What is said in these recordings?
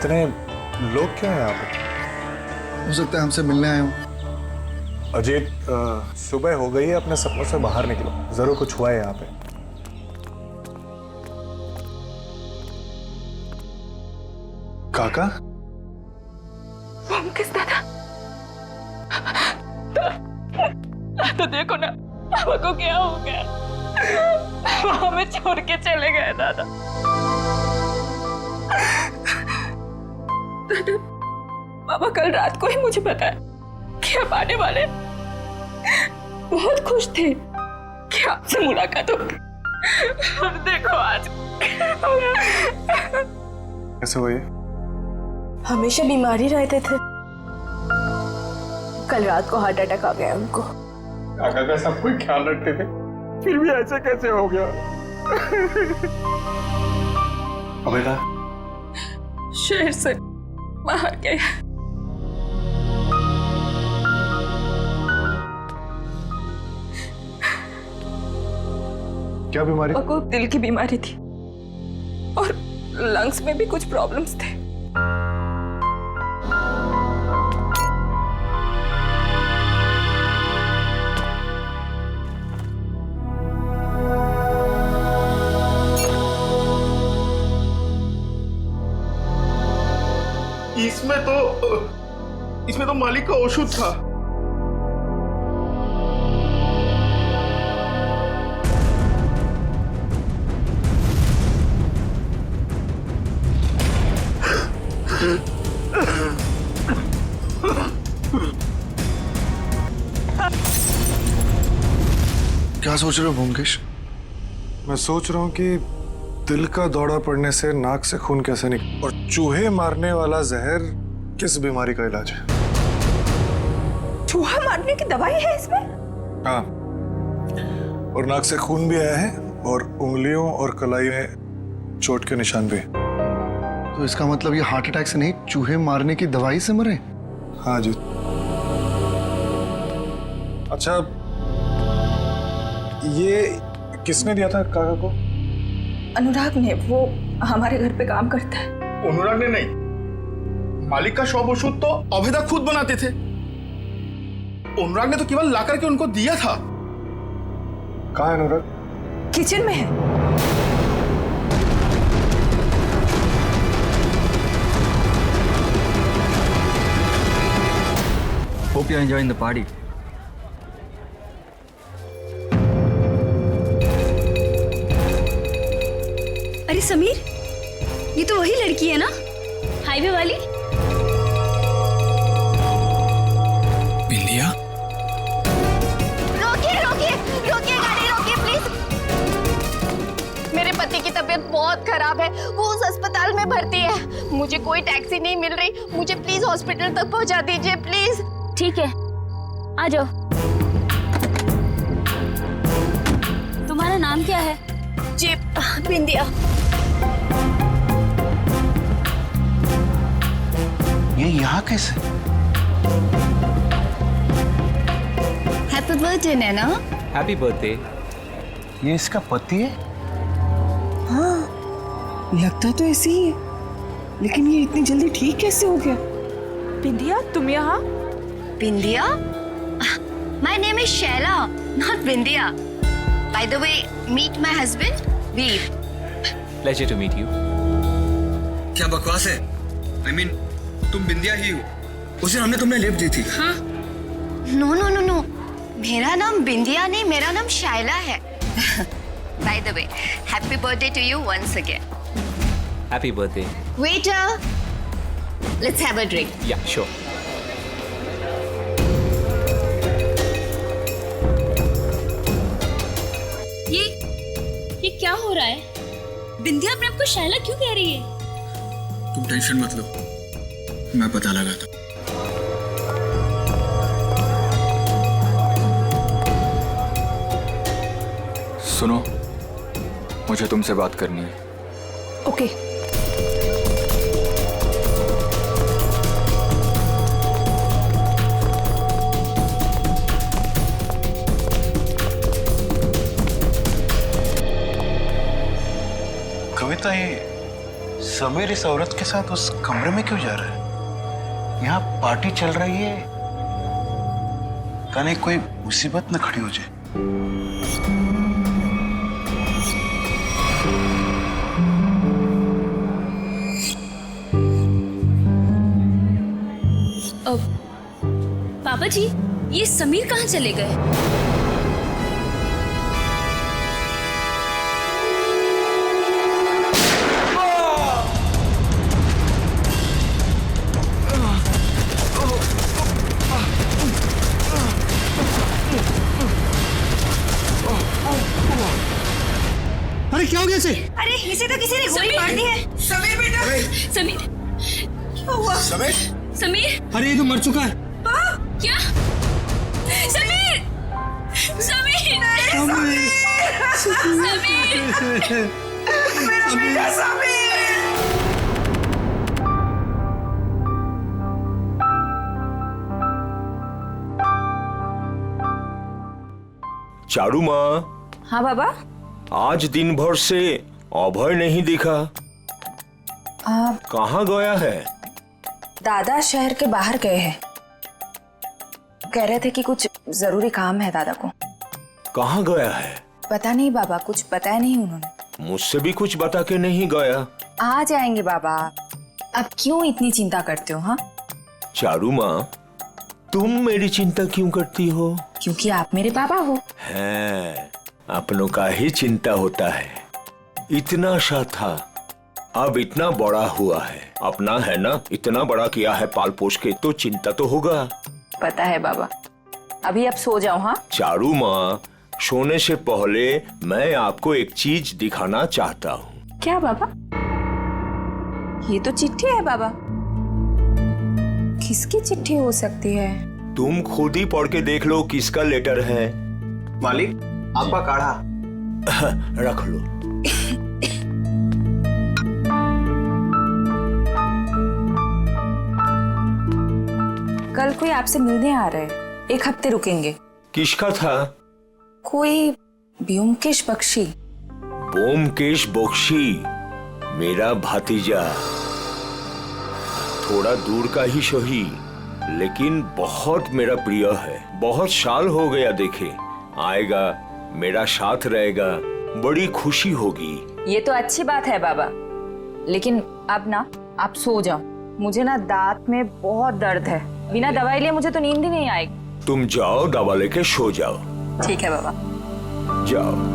इतने लोग क्यों हैं यहाँ पे? हो सकता है हमसे मिलने आए हो। अजीत, सुबह हो गई है, अपने सपनों से बाहर निकलो, जरूर कुछ हुआ है यहाँ पे। काका? किस दादा? तो देखो ना पापा को क्या हो गया, वो हमें छोड़ के चले गए दादा। दादा, पापा कल रात को ही मुझे बताया कि आप आने वाले, बहुत खुश थे कि आपसे मुलाकात होगी। और देखो आज कैसे हुई? हमेशा बीमारी रहते थे, कल रात को हार्ट अटैक आ गया उनको। काका का सब कोई ख्याल रखते थे, फिर भी ऐसे कैसे हो गया? अबेदा शहर से बाहर गए। क्या बीमारी? पापा को दिल की बीमारी थी और लंग्स में भी कुछ प्रॉब्लम्स थे। इसमें तो मालिक का औषध था। क्या सोच रहे हो भूमकेश? मैं सोच रहा हूँ कि दिल का दौरा पड़ने से नाक से खून कैसे निकले, और चूहे मारने वाला जहर किस बीमारी का इलाज है? चूहा मारने की दवाई है इसमें? हाँ, और नाक से खून भी आया है और उंगलियों और कलाई में चोट के निशान भी। तो इसका मतलब ये हार्ट अटैक से नहीं, चूहे मारने की दवाई से मरे? हाँ जी। अच्छा, ये किसने दिया था काका को? अनुराग ने, वो हमारे घर पे काम करता है। अनुराग ने नहीं, मालिक का शॉप औषध तो अभेदा खुद बनाते थे। अनुराग ने तो केवल लाकर के उनको दिया था। कहाँ है अनुराग? किचन में है। Hope you're enjoying the party. अरे समीर, ये तो वही लड़की है ना, हाईवे वाली? बिंदिया? रोकिए रोकिए रोकिए, गाड़ी रोकिए प्लीज। मेरे पति की तबीयत बहुत खराब है, वो उस अस्पताल में भर्ती है। मुझे कोई टैक्सी नहीं मिल रही, मुझे प्लीज हॉस्पिटल तक पहुंचा दीजिए प्लीज। ठीक है, आ जाओ। तुम्हारा नाम क्या है? जी, बिंदिया। ये यहाँ कैसे? हैप्पी बर्थडे नैना। Happy birthday. ये इसका पति है? हाँ, लगता तो ऐसे ही है, लेकिन ये इतनी जल्दी ठीक कैसे हो गया? बिंदिया, तुम यहाँ? बिंदिया? My name is Shaila, not Bindiya. By the way, meet my husband, Veer. Pleasure to meet you. क्या बकवास है? I mean, तुम बिंदिया ही हो। उस दिन हमने तुमने लिफ्ट दी थी। हाँ? नो नो नो नो, मेरा नाम बिंदिया नहीं, मेरा नाम शाइला है। By the way, happy birthday to you once again. Happy birthday. Waiter, let's have a drink. Yeah, sure. ये क्या हो रहा है? बिंदिया अपने आप को शैला क्यों कह रही है? तुम टेंशन मत लो, मैं पता लगाता हूँ। सुनो, मुझे तुमसे बात करनी है। ओके। कविता, ये समीर इस औरत के साथ उस कमरे में क्यों जा रहा है? यहाँ पार्टी चल रही है, कहीं कोई मुसीबत न खड़ी हो जाए। पापा जी, ये समीर कहाँ चले गए? अरे क्या हो गया इसे? अरे इसे तो किसी ने गोली मार दी है। समीर बेटा, समीर क्या हुआ? समीर, समीर, अरे ये तो मर चुका है। क्या? समीर, समीर, समीर, मेरा बेटा समीर। चारू माँ, हाँ बाबा। आज दिन भर से अभय नहीं दिखा, कहाँ गया है? दादा शहर के बाहर गए हैं, कह रहे थे कि कुछ जरूरी काम है दादा को। कहाँ गया है? पता नहीं बाबा, कुछ बताया नहीं उन्होंने। मुझसे भी कुछ बता के नहीं गया। आ जाएंगे बाबा, अब क्यों इतनी चिंता करते हो? हाँ चारू माँ, तुम मेरी चिंता क्यों करती हो? क्योंकि आप मेरे पापा हो। है, अपनों का ही चिंता होता है। इतना सा था, अब इतना बड़ा हुआ है। अपना है ना, इतना बड़ा किया है पाल पोष के, तो चिंता तो होगा। पता है बाबा, अभी आप सो जाओ। हाँ चारू माँ, सोने से पहले मैं आपको एक चीज दिखाना चाहता हूँ। क्या बाबा? ये तो चिट्ठी है बाबा। किसकी चिट्ठी हो सकती है? तुम खुद ही पढ़ के देख लो किसका लेटर है। मालिक, आपका काढ़ा। रख लो। कल कोई आपसे मिलने आ रहा है, 1 हफ्ते रुकेंगे। किसका था? कोई ब्योमकेश बख्शी। ब्योमकेश बख्शी मेरा भतीजा, थोड़ा दूर का ही सही, लेकिन बहुत मेरा प्रिय है। बहुत साल हो गया देखे, आएगा, मेरा साथ रहेगा, बड़ी खुशी होगी। ये तो अच्छी बात है बाबा, लेकिन अब ना आप सो जाओ। मुझे ना दांत में बहुत दर्द है, बिना दवाई लिए मुझे तो नींद ही नहीं आएगी। तुम जाओ, दवा लेके सो जाओ। ठीक है बाबा, जाओ।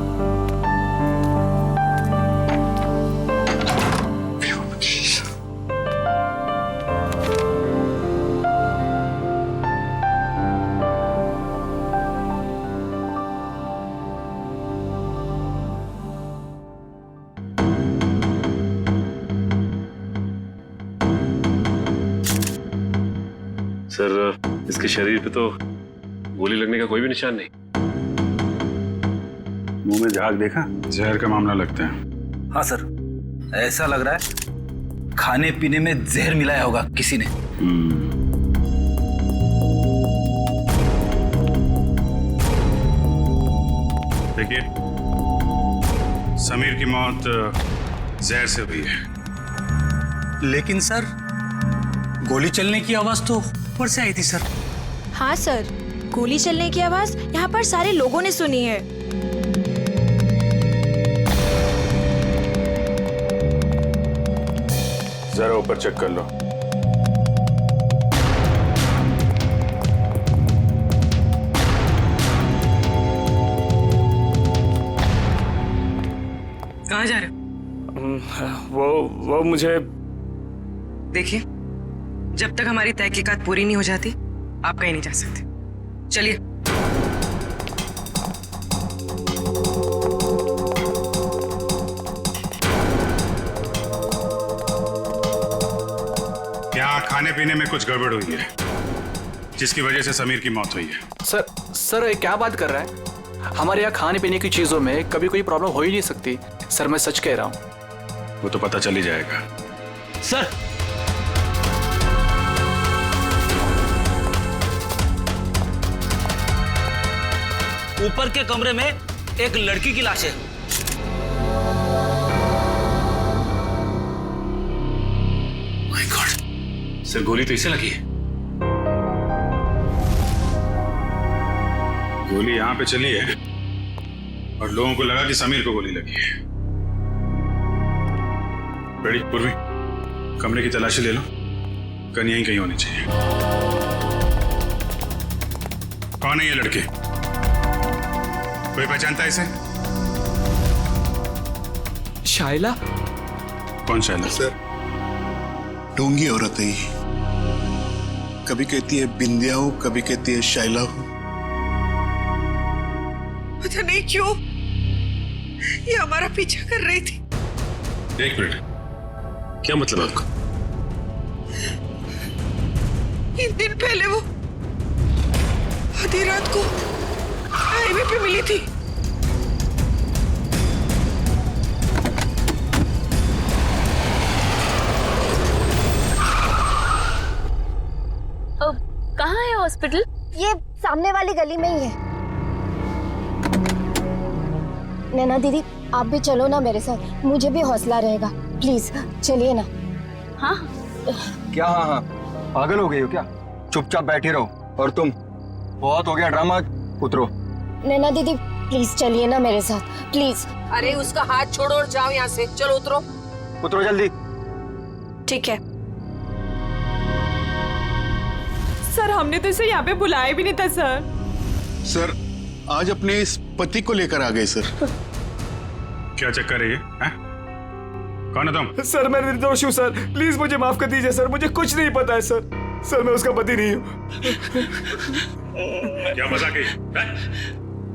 सर, इसके शरीर पे तो गोली लगने का कोई भी निशान नहीं। मुंह में झाग देखा? जहर का मामला लगता है। हाँ सर, ऐसा लग रहा है खाने पीने में जहर मिलाया होगा किसी ने। देखिए, समीर की मौत जहर से हुई है। लेकिन सर, गोली चलने की आवाज तो ऊपर से आई थी सर। हाँ सर, गोली चलने की आवाज यहाँ पर सारे लोगों ने सुनी है। जरा ऊपर चेक कर लो। कहाँ जा रहे हो? वो मुझे देखिए, जब तक हमारी तहकीकात पूरी नहीं हो जाती, आप कहीं नहीं जा सकते। चलिए। यहाँ खाने पीने में कुछ गड़बड़ हुई है, जिसकी वजह से समीर की मौत हुई है। सर ये क्या बात कर रहा है? हमारे यहाँ खाने पीने की चीजों में कभी कोई प्रॉब्लम हो ही नहीं सकती। सर, मैं सच कह रहा हूँ। वो तो पता चल ही जाएगा। सर, ऊपर के कमरे में एक लड़की की लाश है। सर गोली तो इसे लगी है। गोली यहां पे चली है और लोगों को लगा कि समीर को गोली लगी है। रेडी पूर्वी, कमरे की तलाशी ले लो, गन यहीं कहीं होनी चाहिए। कौन है ये लड़के? कोई पहचानता है इसे? शाइला? कौन शाइला? सर ढोंगी औरत है ये। कभी कहती है बिंदिया हूं, कभी कहती है शाइला हूं। पता नहीं क्यों ये हमारा पीछा कर रही थी। एक मिनट, क्या मतलब आपका? एक दिन पहले वो आधी रात को हाईवे पे मिली थी। कहाँ है हॉस्पिटल? ये सामने वाली गली में ही है। नैना दीदी आप भी चलो ना मेरे साथ, मुझे भी हौसला रहेगा। प्लीज चलिए ना। हाँ क्या हाँ हाँ, पागल हो गई हो क्या? चुपचाप बैठी रहो। और तुम, बहुत हो गया ड्रामा, उतरो। नैना दीदी प्लीज चलिए ना मेरे साथ, प्लीज। अरे उसका हाथ छोड़ो और जाओ यहाँ से। चलो उतरो। उतरो जल्दी। ठीक है सर, हमने तो इसे यहाँ पे बुलाया भी नहीं था सर। सर आज अपने इस पति को लेकर आ गए सर। क्या चक्कर है ये? कौन है तुम? सर मैं निर्दोष हूँ सर, प्लीज मुझे माफ कर दीजिए सर, मुझे कुछ नहीं पता है सर। सर मैं उसका पति नहीं हूँ। क्या मजाक है?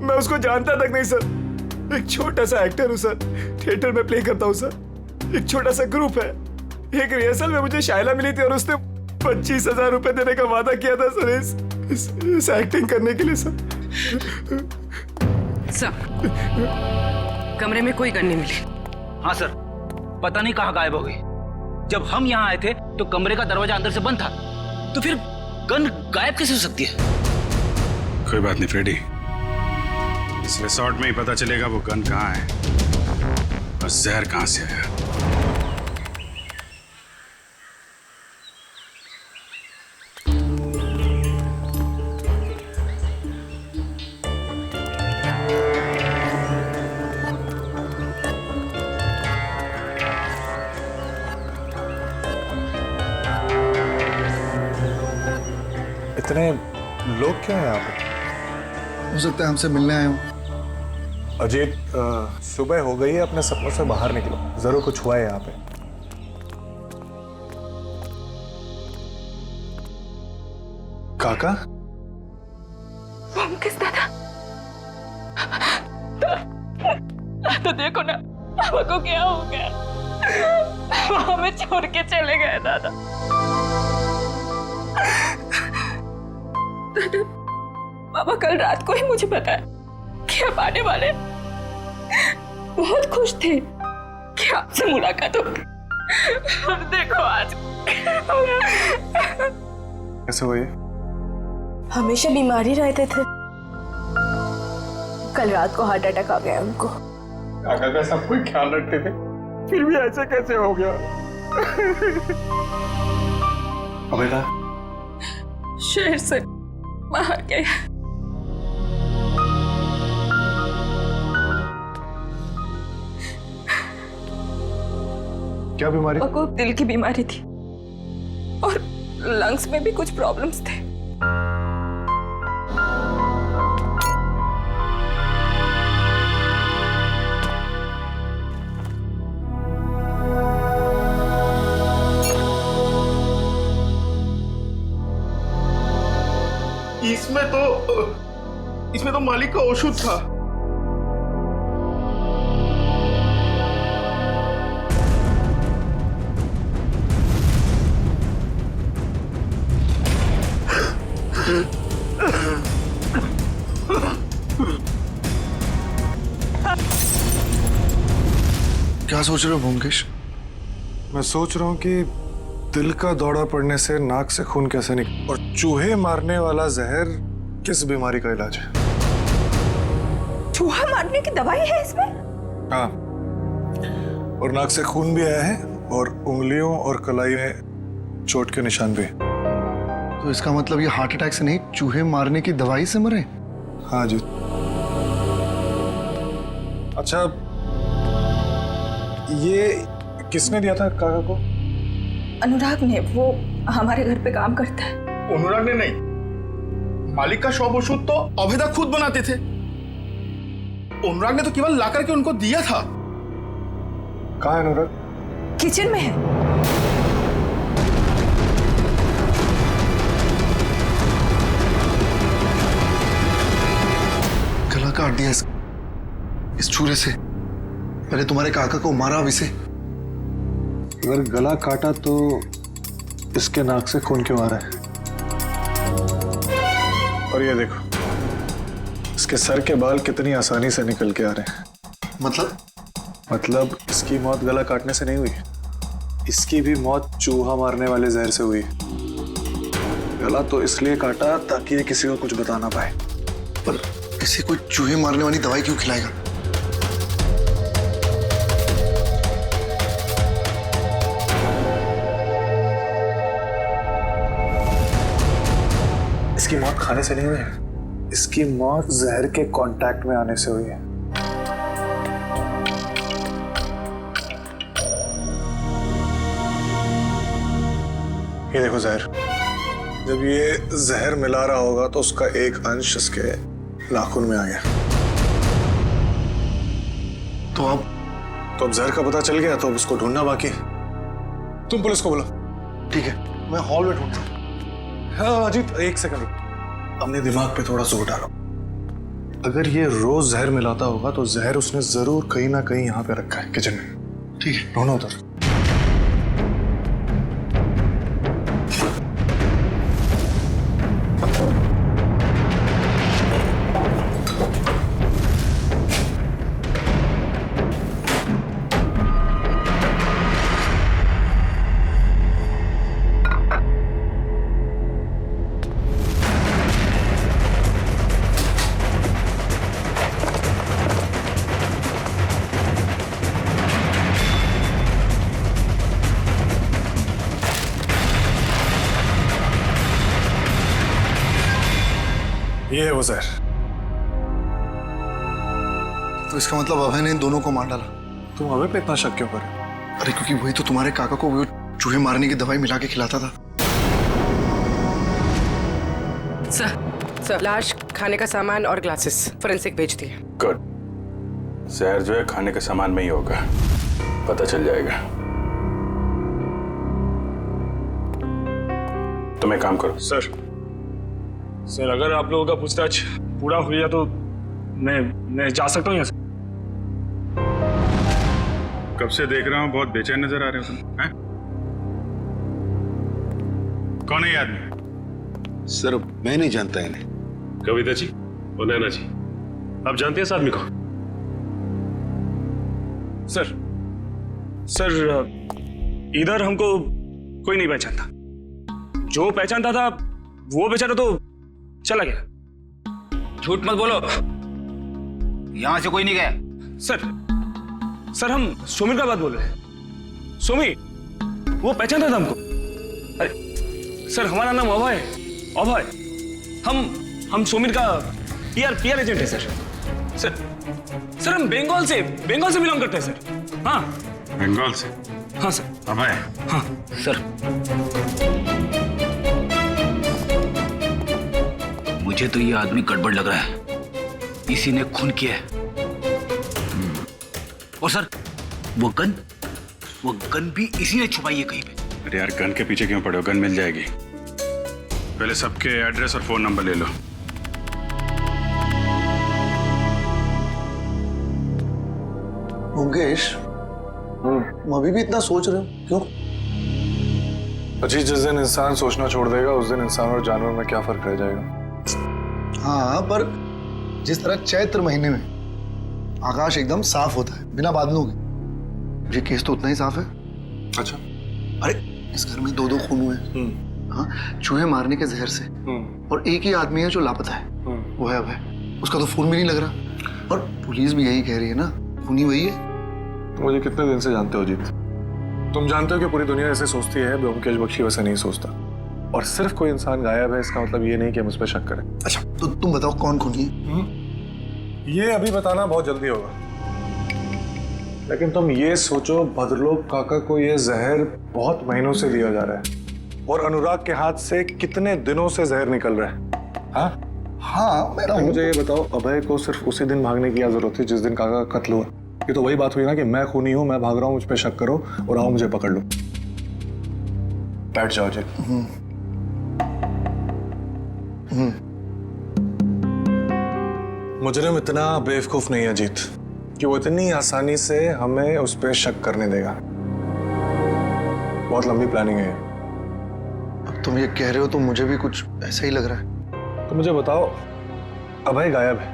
मैं उसको जानता तक नहीं सर। एक छोटा सा एक्टर हूँ सर, थिएटर में प्ले करता हूँ सर। एक छोटा सा ग्रुप है। एक रिहर्सल में मुझे शाइला मिली थी और उसने 25,000 रुपए देने का वादा किया था सर इस एक्टिंग करने के लिए सर। कमरे में कोई गन नहीं मिली। हाँ सर, पता नहीं कहाँ गायब हो गई। जब हम यहाँ आए थे तो कमरे का दरवाजा अंदर से बंद था, तो फिर गन गायब कैसे हो सकती है? कोई बात नहीं फ्रेडी, इस रिसॉर्ट में ही पता चलेगा वो गन कहाँ है और जहर कहाँ से आया। इतने लोग क्यों हैं यहाँ पे? हो सकता है हमसे मिलने आए हो। अजीत, सुबह हो गई है, अपने सपनों से बाहर निकलो, जरूर कुछ हुआ है यहाँ पे। काका? किस दादा? तो देखो ना पापा को क्या हो गया, वो हमें छोड़ के चले गए दादा। दादा, पापा कल रात को ही मुझे बताया कि आप आने वाले। बहुत खुश थे कि आपसे मुलाकात होगी। अब देखो आज कैसे हुई? हमेशा बीमारी रहते थे, कल रात को हार्ट अटैक आ गया उनको। काका का सब कोई ख्याल रखते थे, फिर भी ऐसे कैसे हो गया? अबेदा शहर से बाहर गए। क्या बीमारी? को दिल की बीमारी थी और लंग्स में भी कुछ प्रॉब्लम्स थे। इसमें तो मालिक का औषध था। क्या सोच रहे हो भूमकेश? मैं सोच रहा हूँ कि दिल का दौरा पड़ने से नाक से खून कैसे निकले और चूहे मारने वाला जहर किस बीमारी का इलाज है? चूहा मारने की दवाई है इसमें? हाँ, और नाक से खून भी आया है और उंगलियों और कलाई में चोट के निशान भी। तो इसका मतलब ये हार्ट अटैक से नहीं, चूहे मारने की दवाई से मरे? हाँ जी। अच्छा, ये किसने दिया था काका को? अनुराग ने, वो हमारे घर पे काम करता है। अनुराग ने नहीं, मालिक का शॉप ओषुध तो अभेदा खुद बनाते थे। अनुराग ने तो केवल लाकर के उनको दिया था। कहाँ है अनुराग? किचन में है। गला काट दिया इस छुरे से। पहले तुम्हारे काका को मारा, अब इसे। अगर गला काटा तो इसके नाक से खून क्यों आ रहा है? और ये देखो, इसके सर के बाल कितनी आसानी से निकल के आ रहे हैं। मतलब इसकी मौत गला काटने से नहीं हुई, इसकी भी मौत चूहा मारने वाले जहर से हुई। गला तो इसलिए काटा ताकि ये किसी को कुछ बता ना पाए। पर इसे कोई चूहे मारने वाली दवाई क्यों खिलाएगा? इसकी मौत खाने से नहीं हुई है, इसकी मौत जहर के कांटेक्ट में आने से हुई है। ये देखो जहर, जब ये जहर मिला रहा होगा तो उसका एक अंश इसके नाखून में आ गया। तो अब जहर का पता चल गया, तो अब उसको ढूंढना बाकी। तुम पुलिस को बोलो। ठीक है, मैं हॉल में ढूंढता हूँ। हाँ अजीत, एक सेकंड, अपने दिमाग पे थोड़ा जोर डालो। अगर ये रोज जहर मिलाता होगा तो जहर उसने जरूर कहीं ना कहीं यहाँ पे रखा है, किचन में। ठीक है, ढूंढो उधर। ये है वो जहर। तो इसका मतलब अभय ने इन दोनों को मार डाला। तुम अभय पे इतना शक क्यों कर? अरे क्योंकि वही तो तुम्हारे काका को वो चूहे मारने की दवाई मिला के खिलाता था। सर, लाश, खाने का सामान और ग्लासेस फोरेंसिक भेज दिए। गुड। जहर जो है खाने के सामान में ही होगा, पता चल जाएगा। तुम एक काम करो। सर, अगर आप लोगों का पूछताछ पूरा हो गया तो मैं जा सकता हूँ यहाँ से। कब से देख रहा हूँ, बहुत बेचैन नजर आ रहे हो तुम। हैं? कौन है ये आदमी? सर, मैं नहीं जानता इन्हें। कविता जी और नैना जी, आप जानते हैं इस आदमी को? सर, इधर हमको कोई नहीं पहचानता। जो पहचानता था वो बेचारा तो चला गया। झूठ मत बोलो, यहां से कोई नहीं गया। सर हम सोमिर का बात बोल रहे हैं। सोमी, वो पहचानता था हमको। अरे सर, हमारा नाम अभय है। अभय, हम सोमिर का पीआर एजेंट है सर। हम बंगाल से बिलोंग करते हैं सर। हाँ, बंगाल से? हाँ सर। अभय? हाँ सर, मुझे तो ये आदमी गड़बड़ लग रहा है, इसी ने खून किया है। और सर, वो गन भी इसी ने छुपाई है कहीं पे। अरे यार, गन के पीछे क्यों पड़े हो? गन मिल जाएगी। पहले सबके एड्रेस और फोन नंबर ले लो। मुकेश, तुम अभी भी इतना सोच रहे हो, क्यों? अजी, जिस दिन इंसान सोचना छोड़ देगा उस दिन इंसान और जानवर में क्या फर्क रह जाएगा? हाँ, पर जिस तरह चैत्र महीने में आकाश एकदम साफ होता है बिना बादलों के, ये केस तो उतना ही साफ है। अच्छा। अरे इस घर में 2 खून हुए हैं। हाँ, चूहे मारने के जहर से। और एक ही आदमी है जो लापता है, वो है अभय। उसका तो खून भी नहीं लग रहा, और पुलिस भी यही कह रही है ना, खूनी वही है। मुझे कितने दिन से जानते हो जीत? तुम जानते हो कि पूरी दुनिया ऐसे सोचती है, ब्योमकेश बख्शी वैसे नहीं सोचता। और सिर्फ कोई इंसान गायब है इसका मतलब ये नहीं कि हम उस पर शक करें। अच्छा तो तुम बताओ कौन खूनी है? ये अभी बताना बहुत जल्दी होगा, लेकिन तुम ये सोचो भद्रलोक काका को ये जहर बहुत महीनों से दिया जा रहा है और अनुराग के हाथ से कितने दिनों से जहर निकल रहा है। हाँ मेरा मुझे ये बताओ, अभय को सिर्फ उसी दिन भागने की क्या जरूरत थी जिस दिन काका का कत्ल हुआ? ये तो वही बात हुई ना कि मैं खूनी हूं, मैं भाग रहा हूं, मुझ पे शक करो और आओ मुझे पकड़ लो। बैठ जाओ जी। मुजरिम इतना बेवकूफ नहीं है अजीत कि वो इतनी आसानी से हमें उस पर शक करने देगा। बहुत लंबी प्लानिंग है। अब तुम ये कह रहे हो तो मुझे भी कुछ ऐसा ही लग रहा है। तो मुझे बताओ, अभय गायब है,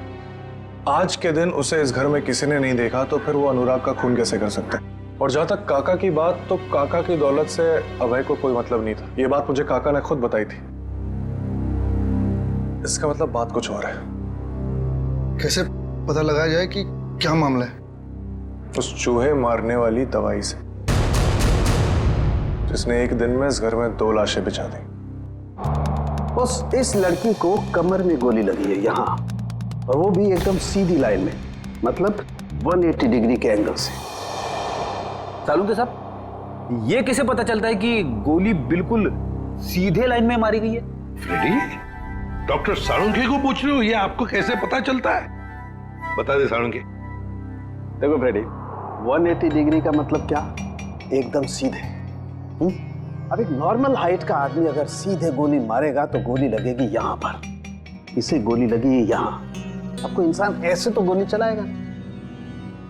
आज के दिन उसे इस घर में किसी ने नहीं देखा, तो फिर वो अनुराग का खून कैसे कर सकते हैं? और जहां तक काका की बात, तो काका की दौलत से अभय को कोई मतलब नहीं था। ये बात मुझे काका ने खुद बताई थी। इसका मतलब बात कुछ और है। कैसे पता लगाया जाए कि क्या मामला है? उस चूहे मारने वाली दवाई से, जिसने एक दिन में इस घर में 2 लाशें बिछा दी। बस इस लड़की को कमर में गोली लगी है यहाँ, और वो भी एकदम सीधी लाइन में, मतलब 180 डिग्री के एंगल से। सालुंके साहब, ये कैसे पता चलता है कि गोली बिल्कुल सीधे लाइन में मारी गई है? फ्रेडी, डॉक्टर सालुंके को पूछ रहे हो ये आपको कैसे पता चलता है? बता दे सालुंके। देखो फ्रेडी, 180 डिग्री का मतलब क्या? एकदम सीधे। अब एक नॉर्मल हाइट का आदमी अगर सीधे गोली मारेगा तो गोली लगेगी यहाँ पर, इसे गोली लगी यहाँ। अब कोई इंसान ऐसे तो गोली चलाएगा,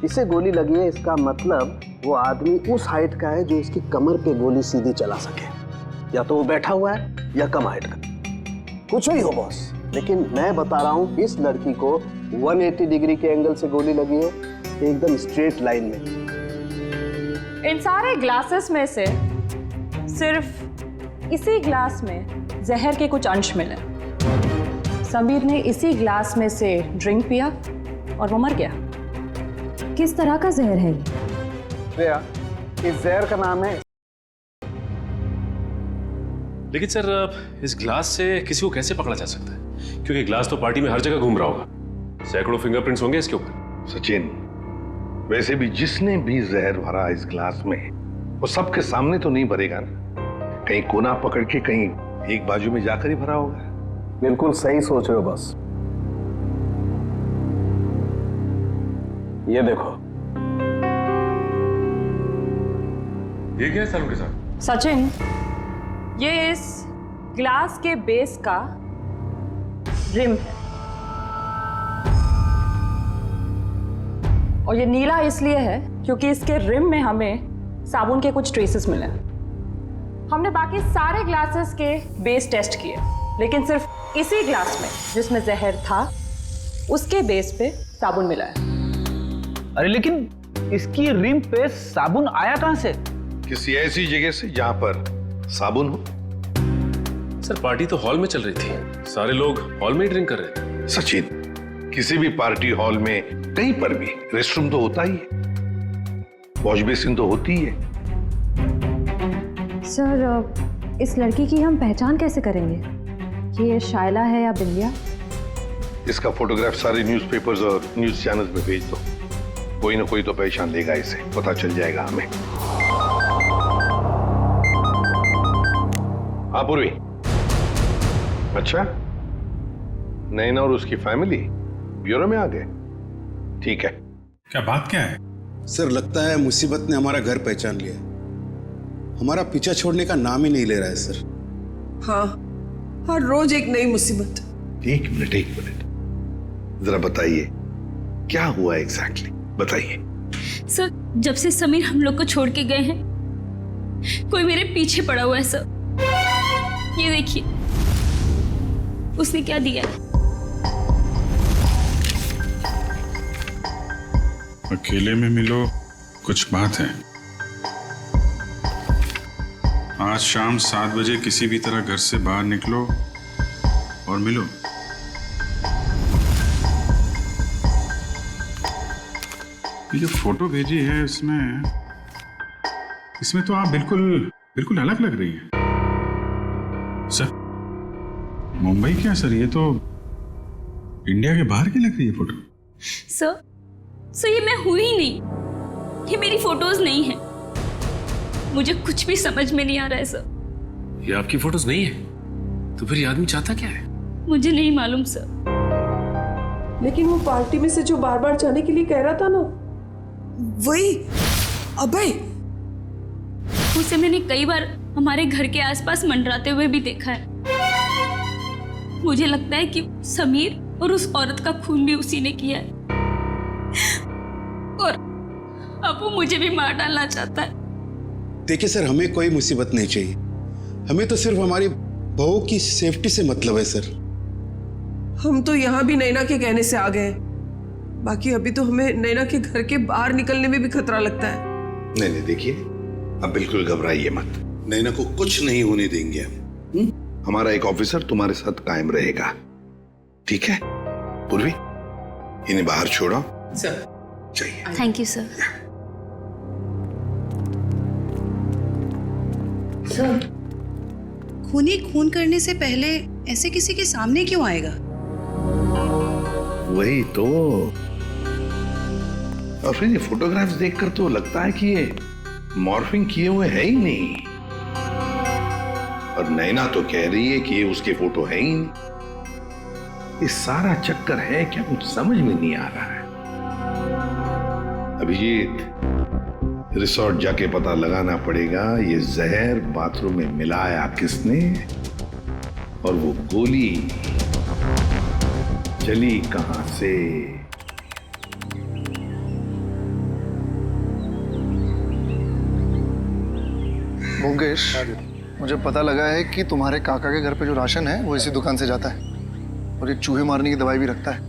इसे गोली लगी है, इसका मतलब वो आदमी उस हाइट का है जो इसकी कमर पे गोली सीधी चला सके। या तो वो बैठा हुआ है या कम हाइट का, कुछ भी हो बॉस। लेकिन मैं बता रहा हूं, इस लड़की को 180 डिग्री के एंगल से गोली लगी है, एकदम स्ट्रेट लाइन में। इन सारे ग्लासेस में से सिर्फ इसी ग्लास में जहर के कुछ अंश मिले। समीर ने इसी ग्लास में से ड्रिंक पिया और वो मर गया। किस तरह का जहर है ये? श्रेया, इस जहर का नाम है। लेकिन सर, इस ग्लास से किसी को कैसे पकड़ा जा सकता है? क्योंकि ग्लास तो पार्टी में हर जगह घूम रहा होगा, सैकड़ों फिंगरप्रिंट्स होंगे इसके ऊपर। सचिन, वैसे भी जिसने भी जहर भरा इस ग्लास में, वो सबके सामने तो नहीं भरेगा ना, कहीं कोना पकड़ के कहीं एक बाजू में जाकर ही भरा होगा। बिल्कुल सही सोच रहे हो बस। ये देखो, ये क्या है सालुंके साहब? सचिन, ये इस ग्लास के बेस का रिम है, और ये नीला इसलिए है क्योंकि इसके रिम में हमें साबुन के कुछ ट्रेसेस मिले। हमने बाकी सारे ग्लासेस के बेस टेस्ट किए, लेकिन सिर्फ इसी ग्लास में जिसमें जहर था, उसके बेस पे साबुन मिला है। अरे लेकिन इसकी रिम पे साबुन आया कहां से? किसी ऐसी जगह से जहां पर साबुन हो। सर, पार्टी तो हॉल में चल रही थी, सारे लोग हॉल में ही ड्रिंक कर रहे थे। सचिन, किसी भी पार्टी हॉल में कहीं पर भी रेस्टरूम तो होता ही है, वॉश बेसिन तो होती ही है। सर, इस लड़की की हम पहचान कैसे करेंगे कि ये शायला है या बिंदिया? इसका फोटोग्राफ सारे न्यूज़पेपर्स और न्यूज चैनल्स में भेज दो, कोई ना कोई तो पहचान लेगा इसे, पता चल जाएगा हमें। हाँ पूर्वी, अच्छा, नैना और उसकी फैमिली ब्यूरो में आ गए? ठीक है। क्या बात क्या है? सर, लगता है मुसीबत ने हमारा घर पहचान लिया, हमारा पीछा छोड़ने का नाम ही नहीं ले रहा है सर। हाँ, हर रोज एक नई मुसीबत। एक मिनट, जरा बताइए क्या हुआ एग्जैक्टली, बताइए। सर, जब से समीर हम लोग को छोड़ के गए हैं, कोई मेरे पीछे पड़ा हुआ है सर। ये देखिए, उसने क्या दिया। अकेले में मिलो, कुछ बात है। आज शाम 7 बजे किसी भी तरह घर से बाहर निकलो और मिलो। ये फोटो भेजी है, इसमें इसमें तो आप बिल्कुल अलग लग रही है सर। मुंबई क्या सर, ये तो इंडिया के बाहर की लग रही है फोटो। सर ये मैं हुई ही नहीं, ये मेरी फोटोज नहीं है। मुझे कुछ भी समझ में नहीं आ रहा है सर। ये आपकी फोटोज नहीं है तो फिर ये आदमी चाहता क्या है? मुझे नहीं मालूम सर। लेकिन वो पार्टी में से जो बार बार जाने के लिए कह रहा था ना, वही अभय। उसे मैंने कई बार हमारे घर के आसपास मंडराते हुए भी देखा है। मुझे लगता है कि समीर और उस औरत का खून भी उसी ने किया है, और अब वो मुझे भी मार डालना चाहता है। देखिए सर, हमें कोई मुसीबत नहीं चाहिए, हमें तो सिर्फ हमारी बहू की सेफ्टी से मतलब है सर। हम तो यहाँ भी नैना के कहने से आ गए, बाकी अभी तो हमें नैना के घर के बाहर निकलने में भी खतरा लगता है। नहीं देखिए, अब बिल्कुल घबराइए मत, नैना को कुछ नहीं होने देंगे हम। हमारा एक ऑफिसर तुम्हारे साथ कायम रहेगा, ठीक है? पूर्वी, इन्हें बाहर छोड़ो सर। चाहिए। Thank you sir. सर, खूनी खून करने से पहले ऐसे किसी के सामने क्यों आएगा? वही तो, और फिर ये फोटोग्राफ्स देखकर तो लगता है कि ये मॉर्फिंग किए हुए है ही नहीं, और नैना तो कह रही है कि ये उसके फोटो है ही नहीं। ये सारा चक्कर है क्या, कुछ समझ में नहीं आ रहा है। अभिजीत, रिसोर्ट जाके पता लगाना पड़ेगा ये जहर बाथरूम में मिलाया किसने, और वो गोली चली कहां से। भोगेश, मुझे पता लगा है कि तुम्हारे काका के घर पे जो राशन है वो इसी दुकान से जाता है, और ये चूहे मारने की दवाई भी रखता है।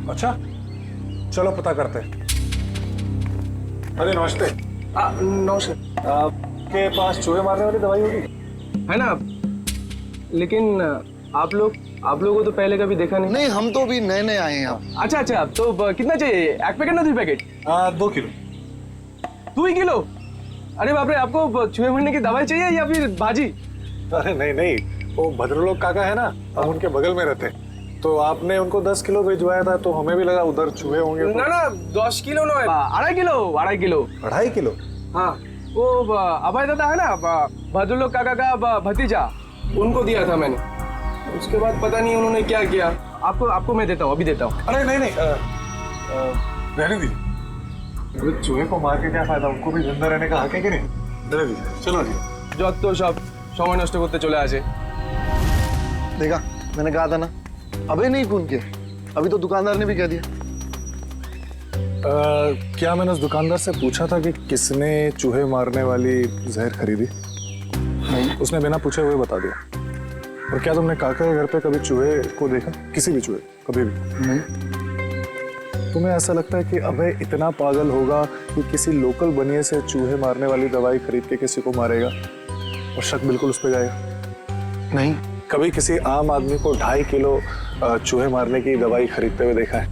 अच्छा, चलो पता करते हैं। अरे नमस्ते। नमस्ते। आपके पास चूहे मारने वाली दवाई होगी? है ना, लेकिन आप लोगों को तो पहले कभी देखा नहीं। नहीं, हम तो भी नए नए आए हैं यहाँ। अच्छा, तो कितना चाहिए? एक पैकेट ना 2 पैकेट? 2 किलो। 2 किलो? अरे बाप रे, आपको चूहे मारने की दवाई चाहिए या फिर भाजी? अरे नहीं, वो भद्रलोक काका है ना, हम उनके बगल में रहते, तो आपने उनको 10 किलो भिजवाया था, तो हमें भी लगा उधर चूहे होंगे। ना 10 किलो ना, 2.5 किलो। 2.5 किलो? हाँ, वो अभय दादा है ना, भद्रलोक काका का भतीजा, उनको दिया था मैंने। उसके बाद पता नहीं उन्होंने क्या किया। आपको मैं देता हूँ, अभी देता हूँ। अरे नहीं, रहने दीजिए, चूहे को मार के क्या फायदा, उनको भी जिंदा रहने का हक है कि नहीं? रहने दीजिए, चलो जी। जो तो सब समय नष्ट करते चले आजे। देखा, मैंने कहा था ना, अबे नहीं खून किया, अभी तो दुकानदार ने भी कह दिया। क्या मैंने उस दुकानदार से पूछा था कि किसने चूहे मारने वाली जहर खरीदी? नहीं, उसने बिना पूछे हुए बता दिया। और क्या तुमने काका के घर पे कभी चूहे को देखा? किसी भी चूहे, कभी भी नहीं? तुम्हें ऐसा लगता है कि अभय इतना पागल होगा कि किसी लोकल बनिए से चूहे मारने वाली दवाई खरीद के किसी को मारेगा और शक बिल्कुल उस पर जाएगा? नहीं। कभी किसी आम आदमी को 2.5 किलो चूहे मारने की दवाई खरीदते हुए देखा है?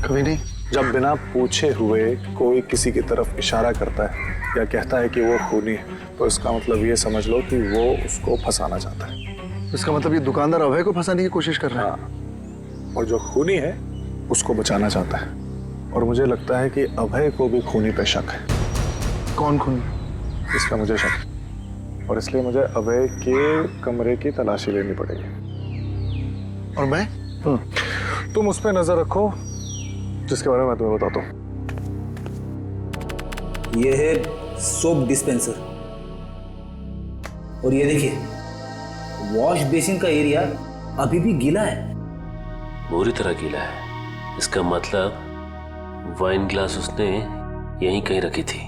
कभी नहीं। जब बिना पूछे हुए कोई किसी की तरफ इशारा करता है या कहता है कि वो खूनी है, तो इसका मतलब ये समझ लो कि वो उसको फंसाना चाहता है। इसका मतलब ये दुकानदार अभय को फंसाने की कोशिश कर रहा है। हाँ, और जो खूनी है उसको बचाना चाहता है। और मुझे लगता है कि अभय को भी खूनी पे शक है। कौन खूनी? इसका मुझे शक है, और इसलिए मुझे अभय के कमरे की तलाशी लेनी पड़ेगी। और मैं? तुम उस पर नजर रखो जिसके बारे में मैं तुम्हें बताता हूँ। ये है सोप डिस्पेंसर, और ये देखिए वॉश बेसिन का एरिया अभी भी गीला है, पूरी तरह गीला है। इसका मतलब वाइन ग्लास उसने यहीं कहीं रखी थी।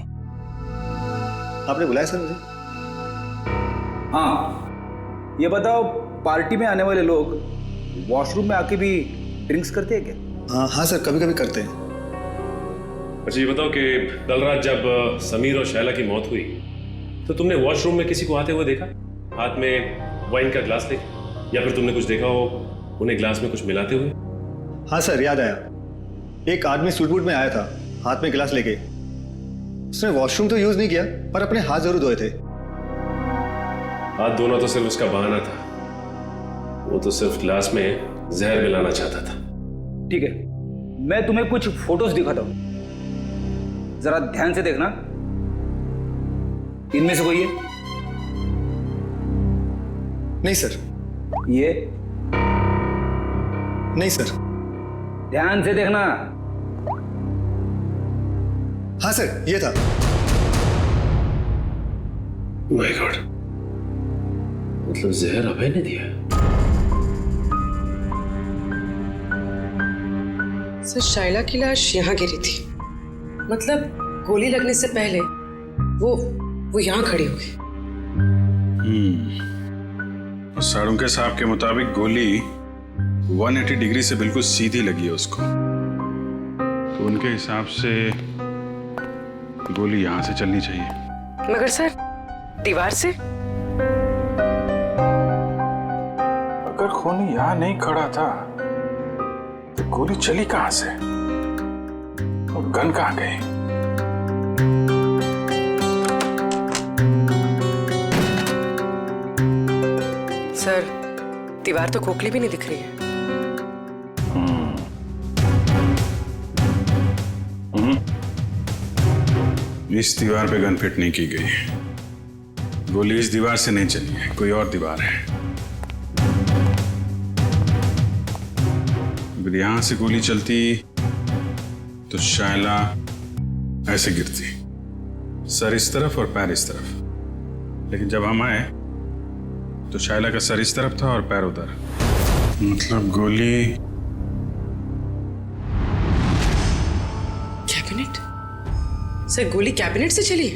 आपने बुलाया सर मुझे? हाँ, ये बताओ, पार्टी में आने वाले लोग वॉशरूम में आके भी ड्रिंक्स करते हैं क्या? हाँ सर, कभी कभी करते हैं। अच्छा ये बताओ कि कल रात जब समीर और शैला की मौत हुई तो तुमने वॉशरूम में किसी को आते हुए देखा, हाथ में वाइन का ग्लास लेके, या फिर तुमने कुछ देखा हो उन्हें ग्लास में कुछ मिलाते हुए? हाँ सर, याद आया। एक आदमी सूट बूट में आया था, हाथ में गिलास लेके। उसने वॉशरूम तो यूज नहीं किया पर अपने हाथ जरूर धोए थे। हाथ धोना तो सिर्फ उसका बहाना था, वो तो सिर्फ गिलास में जहर मिलाना चाहता था। ठीक है, मैं तुम्हें कुछ फोटोज दिखाता हूं, जरा ध्यान से देखना। इनमें से कोई है? नहीं सर। ये? नहीं सर। ध्यान से देखना। हाँ सर, ये था। माय गॉड, मतलब जहर अभय ने दिया। सर शाइला की लाश यहाँ गिरी थी, मतलब गोली लगने से पहले वो यहाँ खड़ी हो गई। साड़ुंके साहब के मुताबिक गोली 180 डिग्री से बिल्कुल सीधी लगी है उसको, तो उनके हिसाब से गोली यहां से चलनी चाहिए। मगर सर दीवार से? अगर खूनी यहां नहीं खड़ा था तो गोली चली कहां से और गन कहां गई? सर दीवार तो खोखली भी नहीं दिख रही है। इस दीवार पे गन फिट नहीं की गई, गोली इस दीवार से नहीं चली है, कोई और दीवार है। अगर यहां से गोली चलती तो शायला ऐसे गिरती, सर इस तरफ और पैर इस तरफ, लेकिन जब हम आए तो शायला का सर इस तरफ था और पैर उधर, मतलब गोली कैबिनेट? सर गोली कैबिनेट से चली?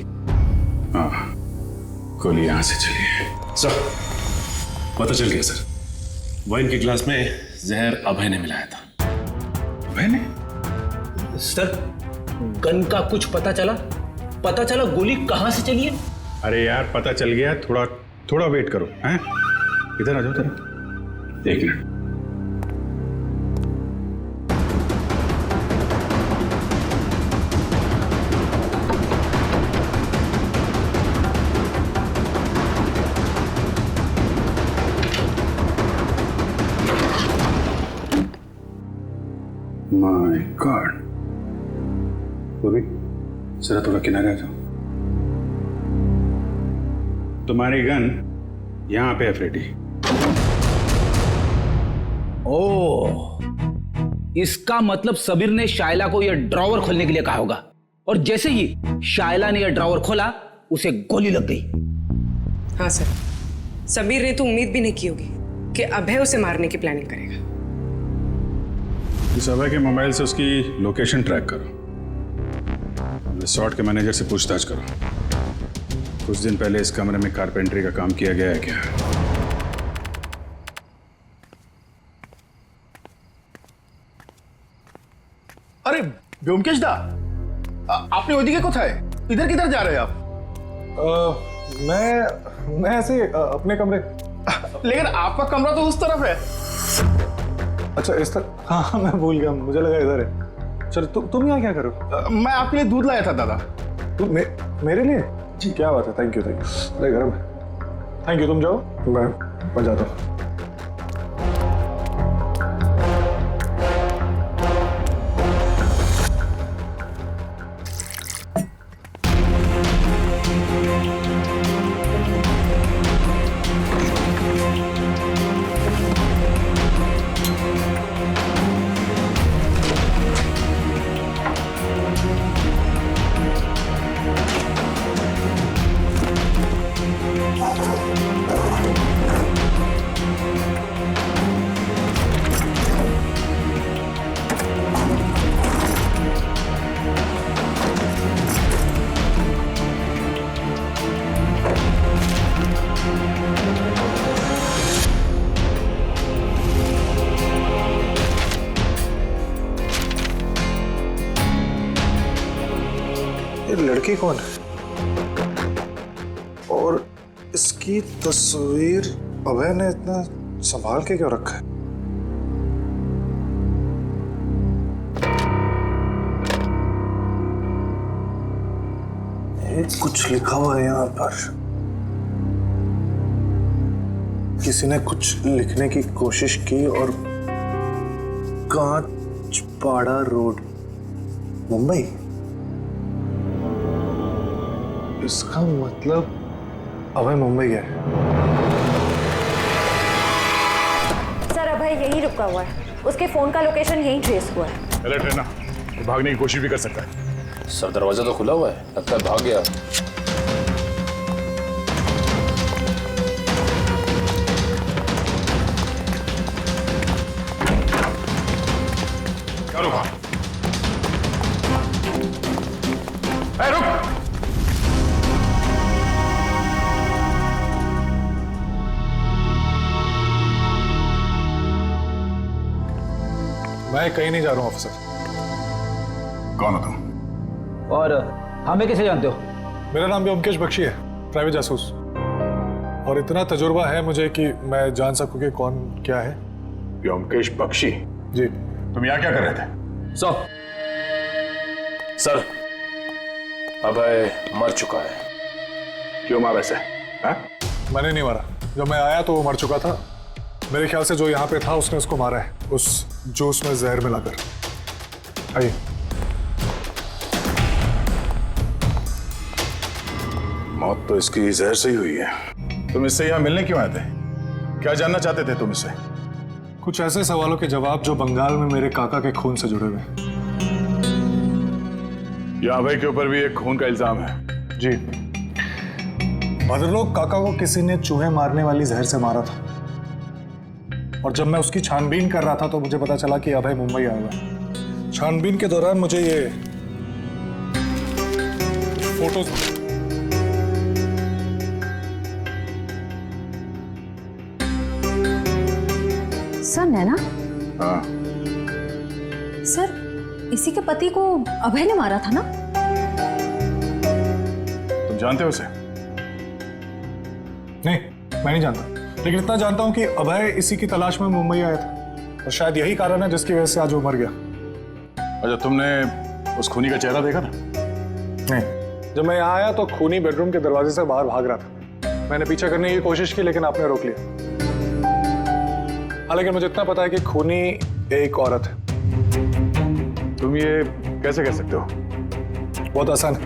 हाँ, गोली यहां से चली है। सर पता चल गया सर, वाइन के गिलास में जहर अभय ने मिलाया था। अभय ने? सर गन का कुछ पता चला? पता चला गोली कहां से चली है? अरे यार पता चल गया, थोड़ा वेट करो। हैं? इधर आ जाओ जरा, एक मिनट। माय गॉड, बॉबी जरा थोड़ा किनारे आ जाओ। तुम्हारी गन यहां पे है फ्रेडी। ओह, इसका मतलब सबीर ने शायला को यह ड्रॉवर खोलने के लिए कहा होगा, और जैसे ही शायला ने यह ड्रॉवर खोला उसे गोली लग गई। हाँ सर, सबीर ने तो उम्मीद भी नहीं की होगी कि अभय उसे मारने की प्लानिंग करेगा। इस अभय के मोबाइल से उसकी लोकेशन ट्रैक करो, रिसोर्ट के मैनेजर से पूछताछ करो, कुछ दिन पहले इस कमरे में कारपेंटरी का काम किया गया है क्या? अरे ब्योमकेश दा, आपने ओदिके कोথায়? इधर किधर जा रहे हैं आप? मैं ऐसे अपने कमरे। लेकिन आपका कमरा तो उस तरफ है। अच्छा इस तरफ? हाँ मैं भूल गया, मुझे लगा इधर है। चल तुम यहाँ क्या करो? मैं आपके लिए दूध लाया था दादा। तुम मेरे लिए? जी क्या बात है, थैंक यू। अरे गरम है, थैंक यू। तुम जाओ, मैं जाता हूँ। लड़की कौन है और इसकी तस्वीर अभय ने इतना संभाल के क्यों रखा है? ये कुछ लिखा हुआ है यहाँ पर। किसी ने कुछ लिखने की कोशिश की और कांचपाड़ा रोड, मुंबई। इसका मतलब अभय मुंबई गया है। सर अभय यहीं रुका हुआ है, उसके फोन का लोकेशन यहीं ट्रेस हुआ है। अलर्ट है ना, वो भागने की कोशिश भी कर सकता है। सर दरवाजा तो खुला हुआ है, लगता है भाग गया। क्या रुका? ए, रुक! मैं कहीं नहीं जा रहा हूँ ऑफिसर। कौन हो तुम? और हमें कैसे जानते हो? मेरा नाम व्योमकेश बख्शी है, प्राइवेट जासूस। और इतना तजुर्बा है मुझे कि मैं जान सकूं कि कौन क्या है। व्योमकेश बख्शी? जी। तुम यहाँ क्या कर रहे थे? सर अभय मर चुका है। क्यों मारा इसे? मैंने नहीं मारा, जब मैं आया तो वो मर चुका था। मेरे ख्याल से जो यहाँ पे था उसने उसको मारा है, उस जूस में जहर मिलाकर। आइए। मौत तो इसकी जहर से ही हुई है। तुम इससे यहाँ मिलने क्यों आए थे? क्या जानना चाहते थे तुम इससे? कुछ ऐसे सवालों के जवाब जो बंगाल में मेरे काका के खून से जुड़े हुए हैं। यहाँ भाई के ऊपर भी एक खून का इल्जाम है। जी। भद्रलोक काका को किसी ने चूहे मारने वाली जहर से मारा था, और जब मैं उसकी छानबीन कर रहा था तो मुझे पता चला कि अभय मुंबई आया हुआ है। छानबीन के दौरान मुझे ये फोटोज सर नैना? हाँ। सर इसी के पति को अभय ने मारा था ना? तुम जानते हो उसे? नहीं, मैं नहीं जानता, लेकिन इतना जानता हूं कि अभय इसी की तलाश में मुंबई आया था, और शायद यही कारण है जिसकी वजह से आज वो मर गया। अच्छा, तुमने उस खूनी का चेहरा देखा था? नहीं, जब मैं यहाँ आया तो खूनी बेडरूम के दरवाजे से बाहर भाग रहा था। मैंने पीछा करने की कोशिश की लेकिन आपने रोक लिया। हाँ, लेकिन मुझे इतना पता है कि खूनी एक औरत है। तुम ये कैसे कह सकते हो? बहुत आसान है।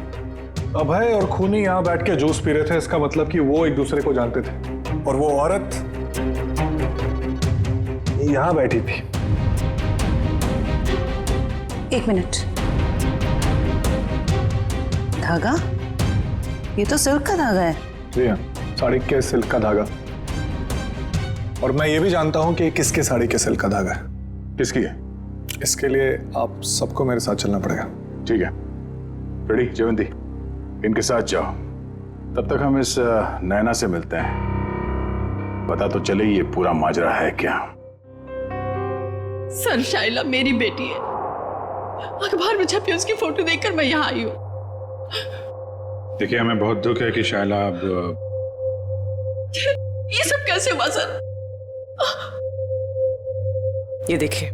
अभय और खूनी यहाँ बैठ के जूस पी रहे थे, इसका मतलब कि वो एक दूसरे को जानते थे, और वो औरत यहाँ बैठी थी। एक मिनट, धागा? ये तो सिल्क का धागा है। जी हाँ, साड़ी के सिल्क का धागा। और मैं ये भी जानता हूँ कि किसके साड़ी के सिल्क का धागा है। किसकी है? इसके लिए आप सबको मेरे साथ चलना पड़ेगा। ठीक है, रेडी जयवंती, इनके साथ जाओ। तब तक हम इस नैना से मिलते हैं, पता तो चले ये पूरा माजरा है क्या। सर शाइला मेरी बेटी है, अखबार में छपी उसकी फोटो देखकर मैं यहाँ आई हूँ। देखिए, हमें बहुत दुख है कि शाइला अब ये सब कैसे हुआ सर? ये देखिए,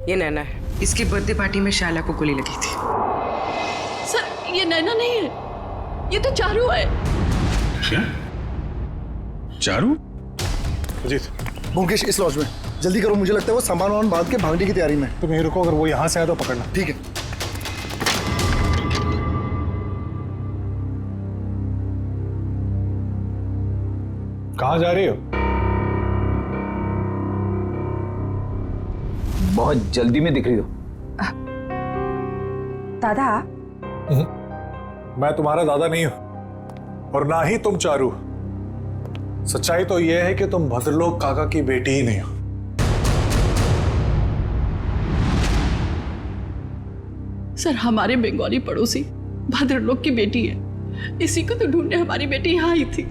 ये नैना है। इसकी बर्थडे पार्टी में शाइला को गोली लगी थी। सर ये नैना नहीं है, ये तो चारू है। क्या? चारू? अजीत, मुकेश इस लॉज में, जल्दी करो, मुझे लगता है वो सामान वामान बांध के भागने की तैयारी में। तुम यहीं रुको, अगर वो यहाँ से आए तो पकड़ना। ठीक है। कहाँ जा रही हो? बहुत जल्दी में दिख रही हो। दादा? मैं तुम्हारा दादा नहीं हूं, और ना ही तुम चारू। सच्चाई तो यह है कि तुम भद्रलोक काका की बेटी ही नहीं हो। सर हमारे बंगाली पड़ोसी भद्रलोक की बेटी है, इसी को तो ढूंढने हमारी बेटी यहाँ आई थी।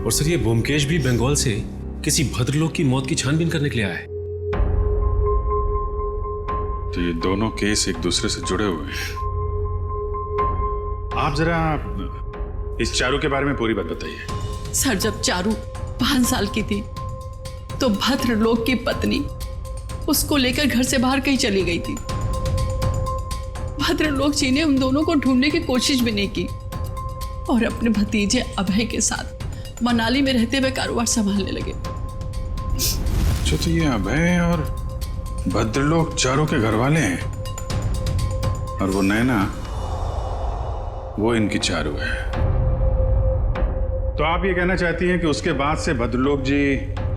और सर ये ब्योमकेश भी बंगाल से किसी भद्रलोक की मौत की छानबीन करने के लिए आया है। तो ये दोनों केस एक दूसरे से जुड़े हुए हैं। आप जरा इस चारू के बारे में पूरी बात बताइए। सर जब चारू 5 साल की थी तो भद्रलोक की पत्नी उसको लेकर घर से बाहर कहीं चली गई थी। भद्रलोक जी ने उन दोनों को ढूंढने की कोशिश भी नहीं की और अपने भतीजे अभय के साथ मनाली में रहते हुए कारोबार संभालने लगे। अच्छा, तो ये अभय और भद्रलोक चारों के घर वाले हैं और वो नैना, वो इनकी चारू है। तो आप ये कहना चाहती हैं कि उसके बाद से भद्रलोक जी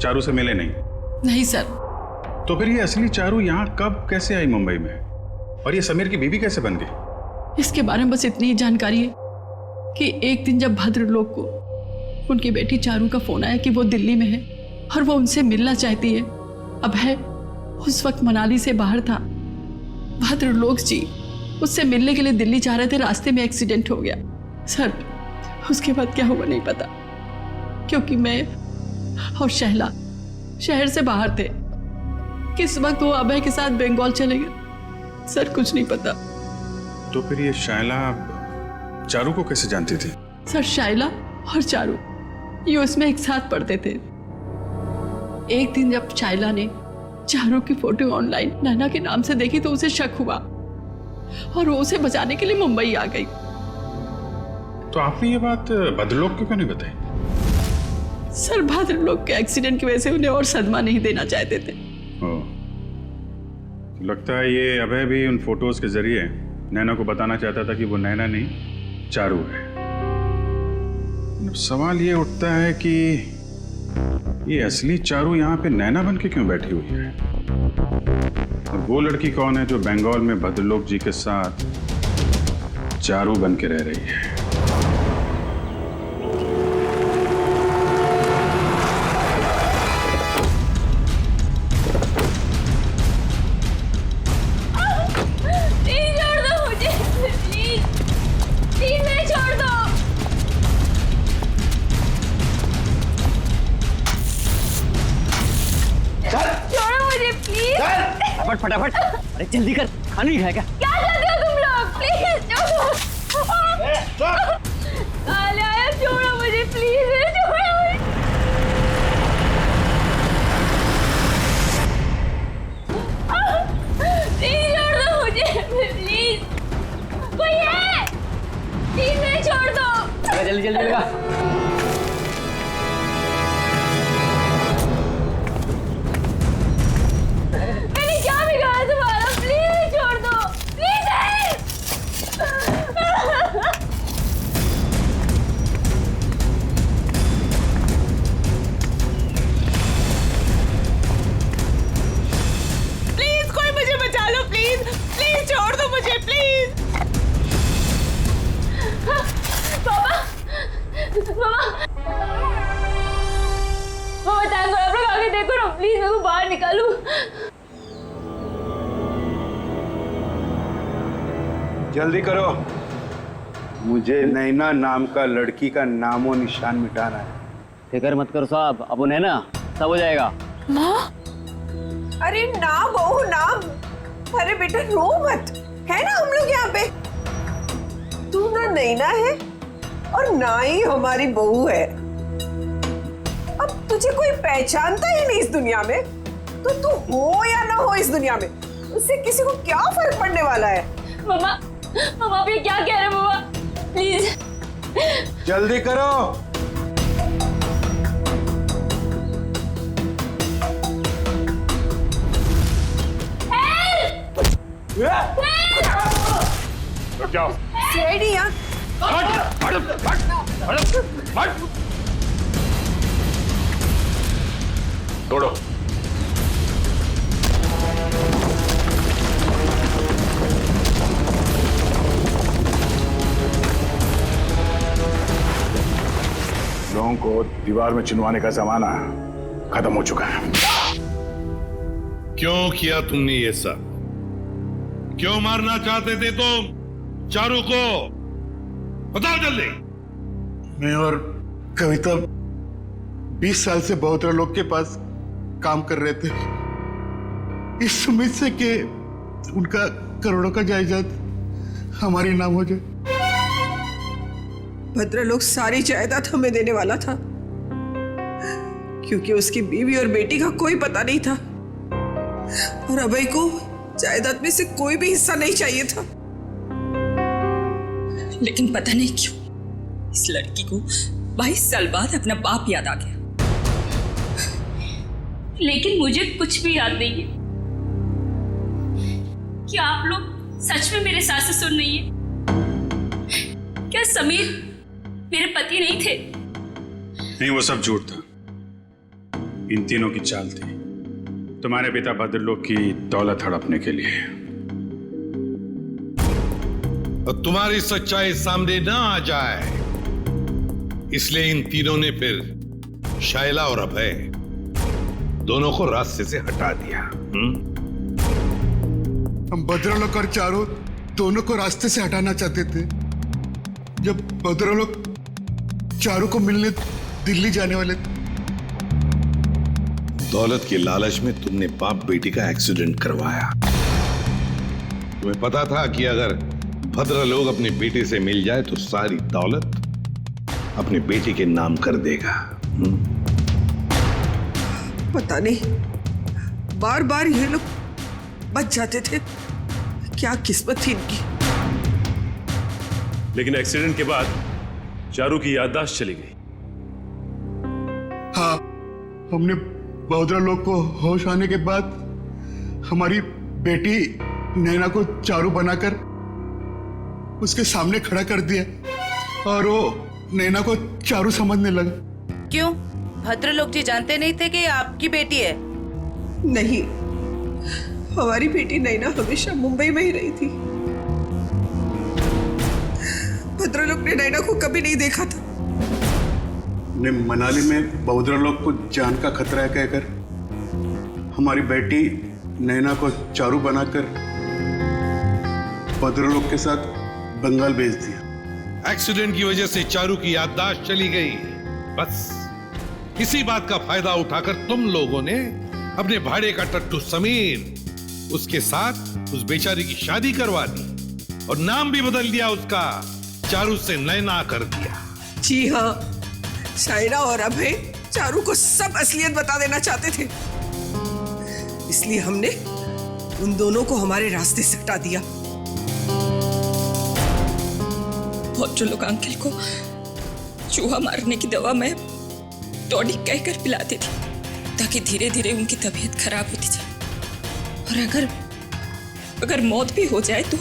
चारू से मिले नहीं? नहीं सर। तो फिर ये असली चारू यहाँ कब कैसे आई मुंबई में, और ये समीर की बीवी कैसे बन गई? इसके बारे में बस इतनी ही जानकारी है कि एक दिन जब भद्रलोक को उनकी बेटी चारू का फोन आया कि वो दिल्ली में है और वो उनसे मिलना चाहती है। अभय उस वक्त मनाली से बाहर था। भद्रलोक जी उससे मिलने के लिए दिल्ली जा रहे थे, रास्ते में एक्सीडेंट हो गया। सर, उसके बाद क्या हुआ नहीं पता, क्योंकि मैं और शैला शहर से बाहर थे। किस वक्त वो अभय के साथ बंगाल चले गए, सर कुछ नहीं पता। तो फिर ये शैला चारू को कैसे जानती थी? सर, शैला और चारू ये उसमें एक साथ पढ़ते थे। एक दिन जब शैला ने चारू की फोटो ऑनलाइन नैना के नाम से देखी तो उसे शक हुआ और वो उसे बचाने के लिए मुंबई आ गई। तो आपने ये बात भद्रलोक को क्यों नहीं बताई? सर, भद्रलोक के एक्सीडेंट की वजह से उन्हें और सदमा नहीं देना चाहते थे। लगता है ये अभय भी उन फोटोज के जरिए नैना को बताना चाहता था कि वो नैना नहीं चारू है। अब सवाल ये उठता है कि ये असली चारू यहाँ पे नैना बन के क्यों बैठी हुई है, और वो लड़की कौन है जो बंगाल में भद्रलोक जी के साथ चारू बन के रह रही है? फटाफट, अरे जल्दी कर, खाना नहीं खाया क्या? क्या करते हो तुम लोग? प्लीज छोड़ो मुझे, प्लीज छोड़ो मुझे। प्लीज छोड़ दो मुझे, प्लीज। कोई है? प्लीज मुझे छोड़ दो। जल्दी जल्दी लगा। प्लीज मेरे को बाहर निकालो। जल्दी करो, मुझे नैना नाम का लड़की का नामो निशान मिटाना है। फिक्र मत करो साहब, अब उन्हें ना सब हो जाएगा। माँ, अरे ना बहू ना, अरे बेटा रो मत, है ना हम लोग यहाँ पे। तू ना नैना है और ना ही हमारी बहू है। अब तुझे कोई पहचानता ही नहीं इस दुनिया में, तो तू हो या ना हो इस दुनिया में, उससे किसी को क्या फर्क पड़ने वाला है। मामा, मामा आप ये क्या कह रहे हैं मामा? प्लीज जल्दी करो। रुक जाओ। सीआईडी यहाँ। तोड़ो। लोगों को दीवार में चिनवाने का जमाना खत्म हो चुका है। क्यों किया तुमने ये सब? क्यों मारना चाहते थे तुम चारू को? बताओ जल्दी। मैं और कविता 20 साल से बहुतरा लोग के पास काम कर रहे थे, इस उम्मीद से कि उनका करोड़ों का जायदाद हमारे नाम हो जाए। भद्रलोक सारी जायदाद हमें देने वाला था, क्योंकि उसकी बीवी और बेटी का कोई पता नहीं था और अभय को जायदाद में से कोई भी हिस्सा नहीं चाहिए था। लेकिन पता नहीं क्यों इस लड़की को 22 साल बाद अपना बाप याद आ गया। लेकिन मुझे कुछ भी याद नहीं है। क्या आप लोग सच में मेरे सास ससुर नहीं है? क्या समीर मेरे पति नहीं थे? नहीं, वो सब झूठ था। इन तीनों की चाल थी तुम्हारे पिता भद्रलोक की दौलत हड़पने के लिए। और तुम्हारी सच्चाई सामने ना आ जाए इसलिए इन तीनों ने फिर शायला और अभय दोनों को रास्ते से हटा दिया। हम भद्रलोक और चारू दोनों को रास्ते से हटाना चाहते थे। जब भद्रलोक चारू को मिलने दिल्ली जाने वाले थे, दौलत के लालच में तुमने बाप बेटी का एक्सीडेंट करवाया। तुम्हें पता था कि अगर भद्रलोक अपनी बेटी से मिल जाए तो सारी दौलत अपनी बेटी के नाम कर देगा। पता नहीं बार बार ये लोग बच जाते थे, क्या किस्मत थी इनकी। लेकिन एक्सीडेंट के बाद चारू की याददाश्त चली गई। हाँ, हमने भद्रलोक को होश आने के बाद हमारी बेटी नैना को चारू बनाकर उसके सामने खड़ा कर दिया और वो नैना को चारू समझने लगा। क्यों? भद्रलोक जी जानते नहीं थे कि आपकी बेटी है? नहीं, हमारी बेटी नैना हमेशा मुंबई में ही रही थी। भद्रलोक ने नैना को कभी नहीं देखा था। ने मनाली में भद्रलोक को जान का खतरा है कहकर हमारी बेटी नैना को चारू बनाकर भद्रलोक के साथ बंगाल भेज दिया। एक्सीडेंट की वजह से चारू की याददाश्त चली गई। बस इसी बात का फायदा उठाकर तुम लोगों ने अपने भाड़े का टट्टू समीर उसके साथ उस बेचारी की शादी करवा दी और नाम भी बदल दिया उसका, चारू से नैना कर दिया। जी हाँ, शायरा और अभय चारू को सब असलियत बता देना चाहते थे, इसलिए हमने उन दोनों को हमारे रास्ते से हटा दिया। भद्रलोक अंकल को चूहा मारने की दवा मैं टॉनिक कहकर पिलाती थी ताकि धीरे धीरे उनकी तबीयत खराब होती जाए, और अगर मौत भी हो जाए तो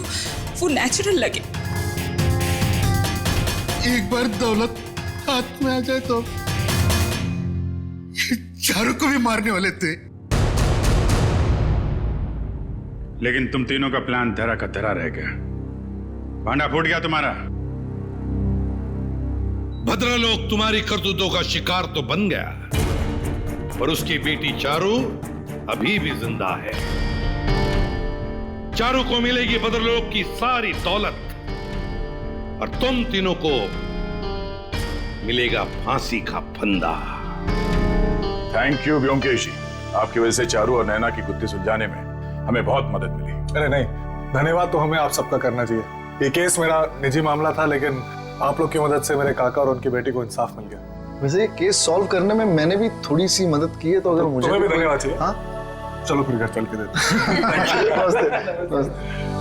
वो नेचुरल लगे। एक बार दौलत हाथ में आ जाए तो चारू को भी मारने वाले थे। लेकिन तुम तीनों का प्लान धरा का धरा रह गया, भांडा फूट गया तुम्हारा। भद्रलोक तुम्हारी करतूतों का शिकार तो बन गया, पर उसकी बेटी चारू अभी भी जिंदा है। चारू को मिलेगी भद्रलोक की सारी दौलत और तुम तीनों को मिलेगा फांसी का फंदा। थैंक यू व्योमकेश जी, आपकी वजह से चारू और नैना की गुत्थी सुलझाने में हमें बहुत मदद मिली। अरे नहीं, धन्यवाद तो हमें आप सबका करना चाहिए। ये केस मेरा निजी मामला था, लेकिन आप लोग की मदद से मेरे काका और उनकी बेटी को इंसाफ मिल गया। वैसे ये केस सॉल्व करने में मैंने भी थोड़ी सी मदद की है, तो अगर मुझे तुम्हें भी धन्यवाद चाहिए। हाँ, चलो फिर घर चल के देते हैं। नमस्ते।